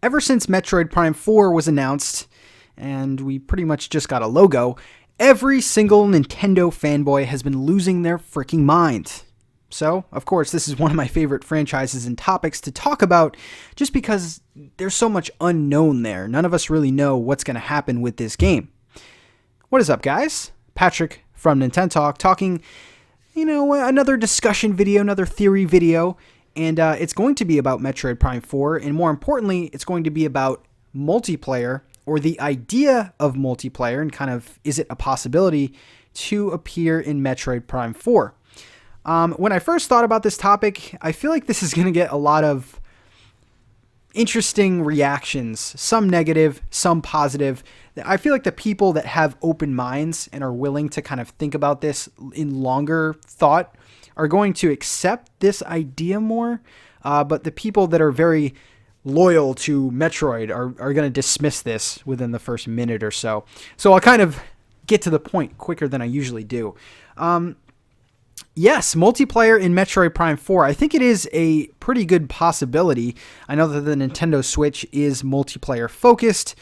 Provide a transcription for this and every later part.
Ever since Metroid Prime 4 was announced, and we pretty much just got a logo, every single Nintendo fanboy has been losing their freaking mind. So, of course, this is one of my favorite franchises and topics to talk about just because there's so much unknown there. None of us really know what's going to happen with this game. What is up, guys? Patrick from NintenTalk talking, another discussion video, another theory video, and it's going to be about Metroid Prime 4, and more importantly, it's going to be about multiplayer, or the idea of multiplayer, and kind of, is it a possibility to appear in Metroid Prime 4? When I first thought about this topic, I feel like this is going to get a lot of interesting reactions, some negative, some positive. I feel like the people that have open minds and are willing to kind of think about this in longer thought are going to accept this idea more, but the people that are very loyal to Metroid are going to dismiss this within the first minute or so. So I'll kind of get to the point quicker than I usually do. Yes, multiplayer in Metroid Prime 4. I think it is a pretty good possibility. I know that the Nintendo Switch is multiplayer focused.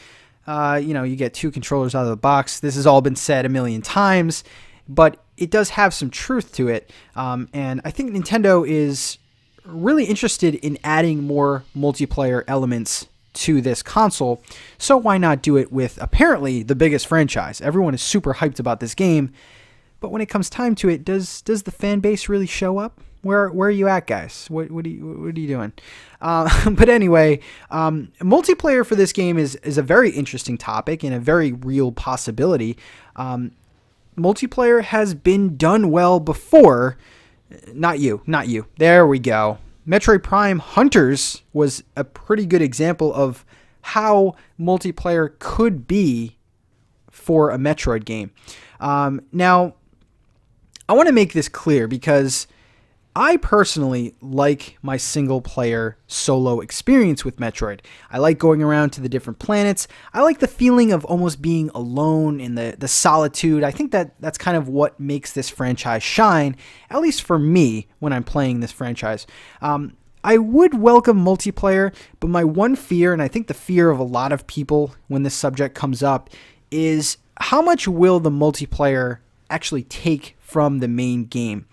You get 2 controllers out of the box. This has all been said a million times, but it does have some truth to it. And I think Nintendo is really interested in adding more multiplayer elements to this console. So why not do it with apparently the biggest franchise? Everyone is super hyped about this game. But when it comes time to it, does the fan base really show up? Where are you at, guys? What are you doing? But anyway, multiplayer for this game is a very interesting topic and a very real possibility. Multiplayer has been done well before. Not you. There we go. Metroid Prime Hunters was a pretty good example of how multiplayer could be for a Metroid game. Now, I want to make this clear because I personally like my single-player solo experience with Metroid. I like going around to the different planets. I like the feeling of almost being alone in the solitude. I think that's kind of what makes this franchise shine, at least for me when I'm playing this franchise. I would welcome multiplayer, but my one fear, and I think the fear of a lot of people when this subject comes up, is how much will the multiplayer actually take from the main game?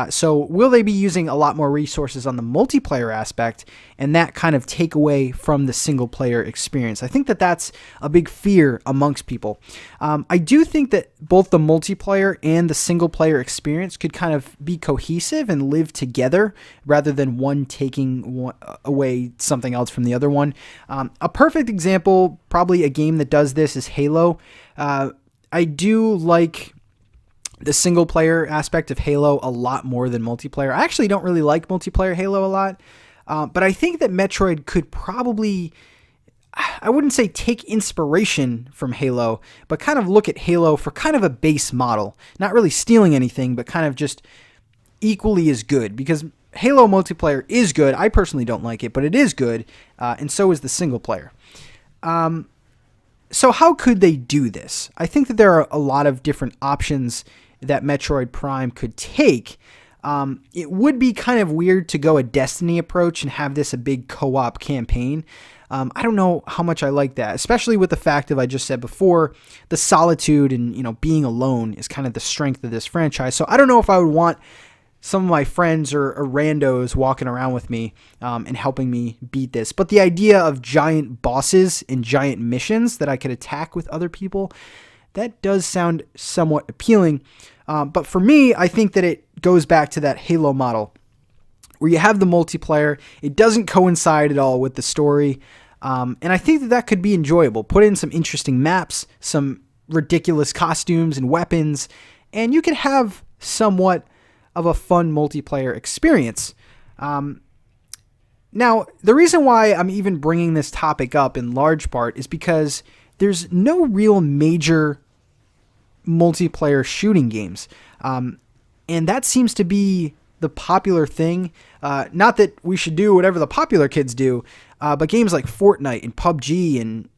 So will they be using a lot more resources on the multiplayer aspect and that kind of take away from the single player experience? I think that's a big fear amongst people. I do think that both the multiplayer and the single player experience could kind of be cohesive and live together rather than one taking away something else from the other one. A perfect example, probably a game that does this, is Halo. I do like the single player aspect of Halo a lot more than multiplayer. I actually don't really like multiplayer Halo a lot, but I think that Metroid could probably, I wouldn't say take inspiration from Halo, but kind of look at Halo for kind of a base model. Not really stealing anything, but kind of just equally as good, because Halo multiplayer is good. I personally don't like it, but it is good, and so is the single player. So how could they do this? I think that there are a lot of different options that Metroid Prime could take. It would be kind of weird to go a Destiny approach and have this a big co-op campaign. I don't know how much I like that, especially with the fact of, I just said before, the solitude and being alone is kind of the strength of this franchise. So I don't know if I would want some of my friends or randos walking around with me and helping me beat this. But the idea of giant bosses and giant missions that I could attack with other people, that does sound somewhat appealing. But for me, I think that it goes back to that Halo model where you have the multiplayer. It doesn't coincide at all with the story. And I think that could be enjoyable. Put in some interesting maps, some ridiculous costumes and weapons, and you could have somewhat of a fun multiplayer experience. Now, the reason why I'm even bringing this topic up in large part is because there's no real major multiplayer shooting games. And that seems to be the popular thing. Not that we should do whatever the popular kids do, but games like Fortnite and PUBG and,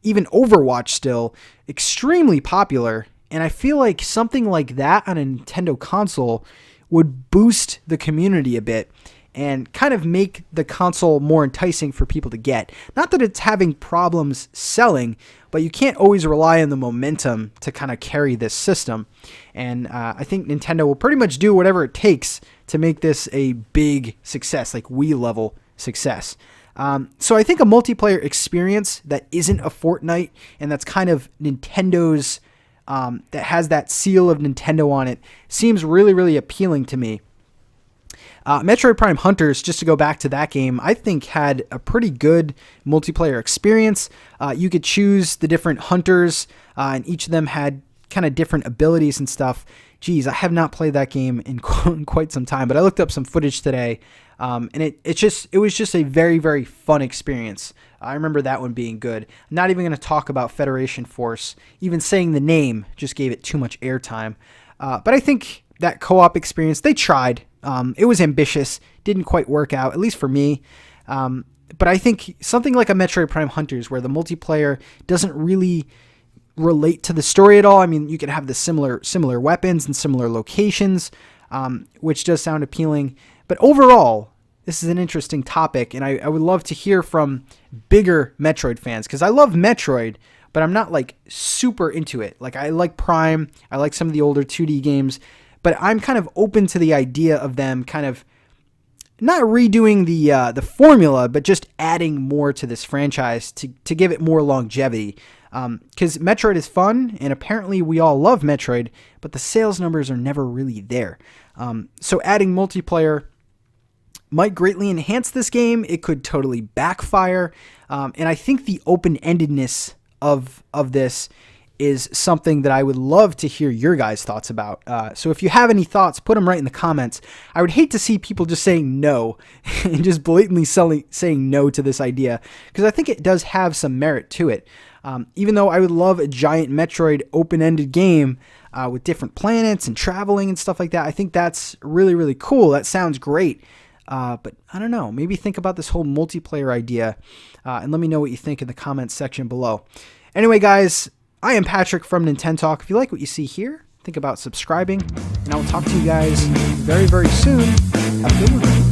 even Overwatch still, extremely popular. And I feel like something like that on a Nintendo console would boost the community a bit and kind of make the console more enticing for people to get. Not that it's having problems selling, but you can't always rely on the momentum to kind of carry this system. And I think Nintendo will pretty much do whatever it takes to make this a big success, like Wii level success. So I think a multiplayer experience that isn't a Fortnite and that's kind of Nintendo's, that has that seal of Nintendo on it, seems really, really appealing to me. Metroid Prime Hunters, just to go back to that game, I think had a pretty good multiplayer experience. You could choose the different hunters, and each of them had kind of different abilities and stuff. Geez, I have not played that game in quite some time, but I looked up some footage today, and it was just a very, very fun experience. I remember that one being good. I'm not even going to talk about Federation Force. Even saying the name just gave it too much airtime. But I think that co-op experience, they tried. It was ambitious, didn't quite work out, at least for me. But I think something like a Metroid Prime Hunters, where the multiplayer doesn't really relate to the story at all. I mean, you can have the similar weapons and similar locations, which does sound appealing. But overall, this is an interesting topic, and I would love to hear from bigger Metroid fans, because I love Metroid, but I'm not like super into it. Like, I like Prime, I like some of the older 2D games, but I'm kind of open to the idea of them kind of not redoing the formula, but just adding more to this franchise to give it more longevity. Because Metroid is fun, and apparently we all love Metroid, but the sales numbers are never really there. So adding multiplayer might greatly enhance this game. It could totally backfire. And I think the open-endedness of this is something that I would love to hear your guys' thoughts about. So if you have any thoughts, put them right in the comments. I would hate to see people just saying no and just blatantly saying no to this idea, because I think it does have some merit to it. Even though I would love a giant Metroid open-ended game with different planets and traveling and stuff like that, I think that's really, really cool. That sounds great. But I don't know, maybe think about this whole multiplayer idea, and let me know what you think in the comments section below. Anyway, guys, I am Patrick from NintenTalk. If you like what you see here, think about subscribing, and I will talk to you guys very, very soon. Have a good one.